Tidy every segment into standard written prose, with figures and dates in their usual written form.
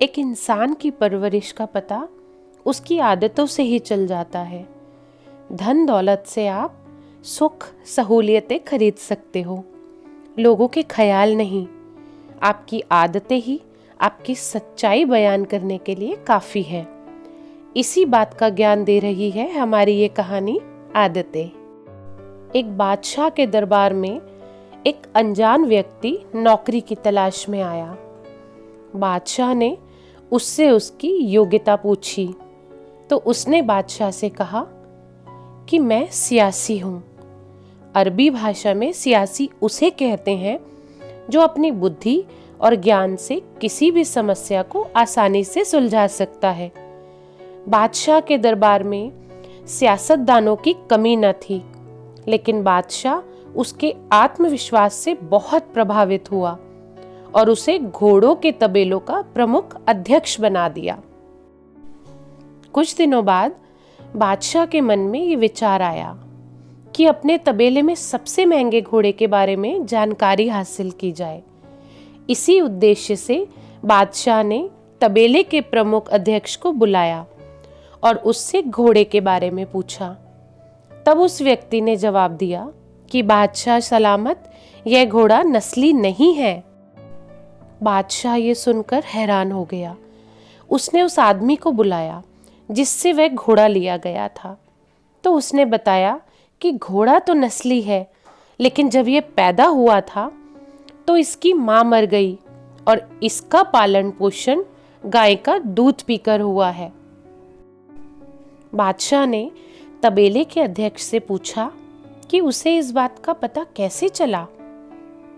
एक इंसान की परवरिश का पता उसकी आदतों से ही चल जाता है। धन दौलत से आप सुख सहूलियतें खरीद सकते हो, लोगों के ख्याल नहीं। आपकी आदतें ही आपकी सच्चाई बयान करने के लिए काफी है। इसी बात का ज्ञान दे रही है हमारी ये कहानी आदतें। एक बादशाह के दरबार में एक अनजान व्यक्ति नौकरी की तलाश में आया। बादशाह ने उससे उसकी योग्यता पूछी तो उसने बादशाह से कहा कि मैं सियासी हूँ। अरबी भाषा में सियासी उसे कहते हैं जो अपनी बुद्धि और ज्ञान से किसी भी समस्या को आसानी से सुलझा सकता है। बादशाह के दरबार में सियासतदानों की कमी न थी, लेकिन बादशाह उसके आत्मविश्वास से बहुत प्रभावित हुआ और उसे घोड़ों के तबेलों का प्रमुख अध्यक्ष बना दिया। कुछ दिनों बाद बादशाह के मन में ये विचार आया कि अपने तबेले में सबसे महंगे घोड़े के बारे में जानकारी हासिल की जाए। इसी उद्देश्य से बादशाह ने तबेले के प्रमुख अध्यक्ष को बुलाया और उससे घोड़े के बारे में पूछा। तब उस व्यक्ति ने जवाब दिया कि बादशाह सलामत, यह घोड़ा नस्ली नहीं है। बादशाह ये सुनकर हैरान हो गया। उसने उस आदमी को बुलाया जिससे वह घोड़ा लिया गया था, तो उसने बताया कि घोड़ा तो नस्ली है, लेकिन जब यह पैदा हुआ था तो इसकी मां मर गई और इसका पालन पोषण गाय का दूध पीकर हुआ है। बादशाह ने तबेले के अध्यक्ष से पूछा कि उसे इस बात का पता कैसे चला।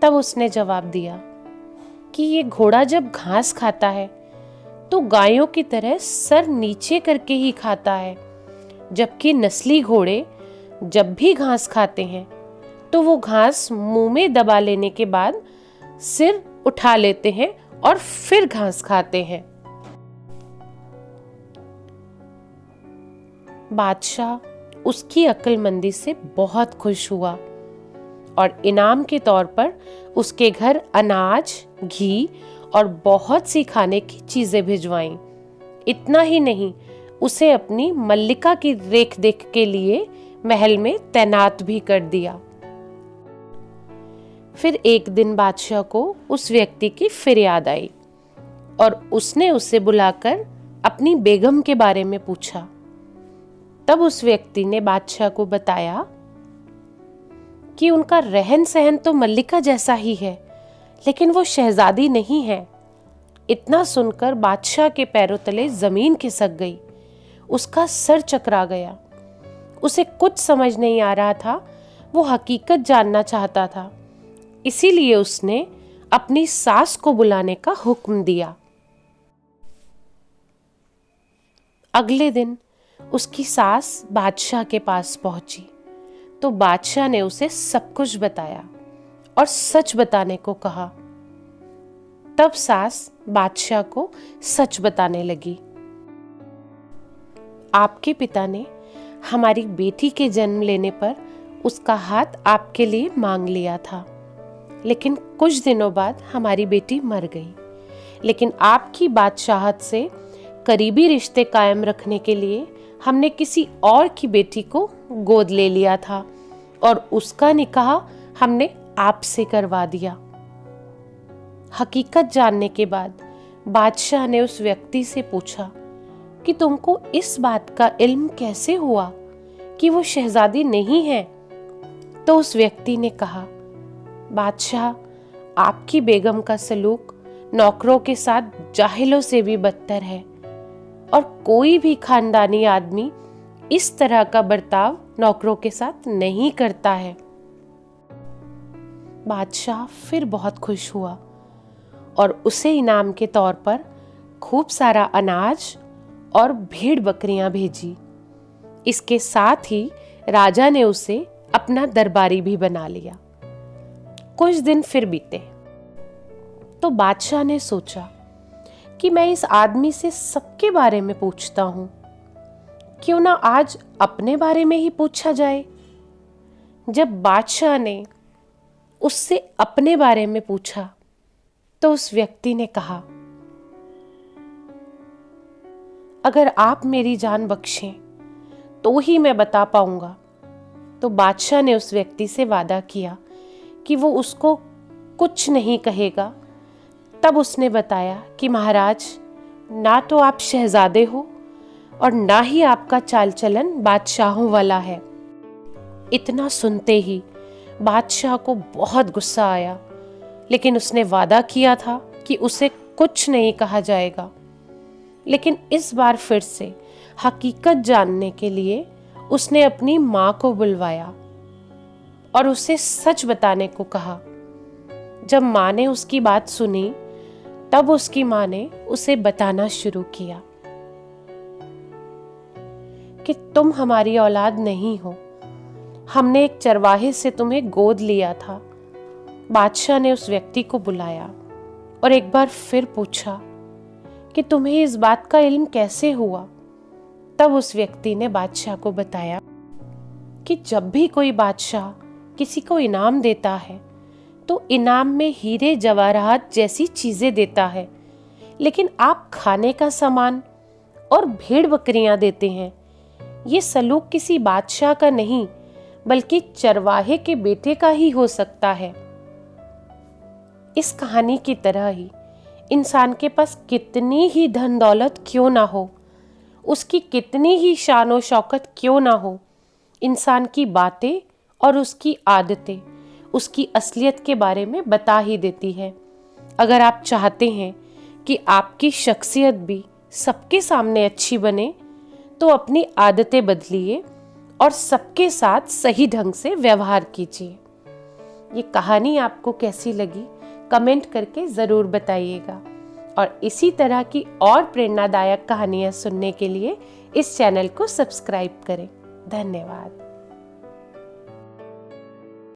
तब उसने जवाब दिया कि ये घोड़ा जब घास खाता है तो गायों की तरह सर नीचे करके ही खाता है, जबकि नस्ली घोड़े जब भी घास खाते हैं तो वो घास मुंह में दबा लेने के बाद सिर उठा लेते हैं और फिर घास खाते हैं। बादशाह उसकी अक्लमंदी से बहुत खुश हुआ और इनाम के तौर पर उसके घर अनाज, घी और बहुत सी खाने की चीजें भिजवाईं। इतना ही नहीं, उसे अपनी मल्लिका की रेख देख के लिए महल में तैनात भी कर दिया। फिर एक दिन बादशाह को उस व्यक्ति की फिर याद आई और उसने उसे बुलाकर अपनी बेगम के बारे में पूछा। तब उस व्यक्ति ने बादशाह को बताया कि उनका रहन सहन तो मल्लिका जैसा ही है, लेकिन वो शहजादी नहीं है। इतना सुनकर बादशाह के पैरों तले जमीन खिसक गई। उसका सर चकरा गया। उसे कुछ समझ नहीं आ रहा था। वो हकीकत जानना चाहता था, इसीलिए उसने अपनी सास को बुलाने का हुक्म दिया। अगले दिन उसकी सास बादशाह के पास पहुंची तो बादशाह ने उसे सब कुछ बताया और सच बताने को कहा। तब सास बादशाह को सच बताने लगी। आपके पिता ने हमारी बेटी के जन्म लेने पर उसका हाथ आपके लिए मांग लिया था, लेकिन कुछ दिनों बाद हमारी बेटी मर गई। लेकिन आपकी बादशाहत से करीबी रिश्ते कायम रखने के लिए हमने किसी और की बेटी को गोद ले लिया था और उसका निकाह हमने आपसे करवा दिया। हकीकत जानने के बाद बादशाह ने उस व्यक्ति से पूछा कि तुमको इस बात का इल्म कैसे हुआ कि वो शहजादी नहीं है। तो उस व्यक्ति ने कहा, बादशाह, आपकी बेगम का सलूक नौकरों के साथ जाहिलों से भी बदतर है और कोई भी खानदानी आदमी इस तरह का बर्ताव नौकरों के साथ नहीं करता है। बादशाह फिर बहुत खुश हुआ और उसे इनाम के तौर पर खूब सारा अनाज और भेड़ बकरियां भेजी। इसके साथ ही राजा ने उसे अपना दरबारी भी बना लिया। कुछ दिन फिर बीते तो बादशाह ने सोचा कि मैं इस आदमी से सबके बारे में पूछता हूं, क्यों ना आज अपने बारे में ही पूछा जाए। जब बादशाह ने उससे अपने बारे में पूछा तो उस व्यक्ति ने कहा, अगर आप मेरी जान बख्शें तो ही मैं बता पाऊंगा। तो बादशाह ने उस व्यक्ति से वादा किया कि वो उसको कुछ नहीं कहेगा। तब उसने बताया कि महाराज, ना तो आप शहजादे हो और ना ही आपका चाल चलन बादशाहों वाला है। इतना सुनते ही बादशाह को बहुत गुस्सा आया, लेकिन उसने वादा किया था कि उसे कुछ नहीं कहा जाएगा। लेकिन इस बार फिर से हकीकत जानने के लिए उसने अपनी माँ को बुलवाया और उसे सच बताने को कहा। जब माँ ने उसकी बात सुनी, तब उसकी माँ ने उसे बताना शुरू किया कि तुम हमारी औलाद नहीं हो। हमने एक चरवाहे से तुम्हें गोद लिया था। बादशाह ने उस व्यक्ति को बुलाया और एक बार फिर पूछा कि तुम्हें इस बात का इल्म कैसे हुआ। तब उस व्यक्ति ने बादशाह को बताया कि जब भी कोई बादशाह किसी को इनाम देता है तो इनाम में हीरे जवाहरात जैसी चीजें देता है, लेकिन आप खाने का सामान और भेड़ बकरियां देते हैं। ये सलूक किसी बादशाह का नहीं बल्कि चरवाहे के बेटे का ही हो सकता है। इस कहानी की तरह ही इंसान के पास कितनी ही धन दौलत क्यों ना हो, उसकी कितनी ही शान और शौकत क्यों ना हो, इंसान की बातें और उसकी आदतें उसकी असलियत के बारे में बता ही देती है। अगर आप चाहते हैं कि आपकी शख्सियत भी सबके सामने अच्छी बने, तो अपनी आदतें बदलिए और सबके साथ सही ढंग से व्यवहार कीजिए। ये कहानी आपको कैसी लगी कमेंट करके ज़रूर बताइएगा, और इसी तरह की और प्रेरणादायक कहानियाँ सुनने के लिए इस चैनल को सब्सक्राइब करें। धन्यवाद।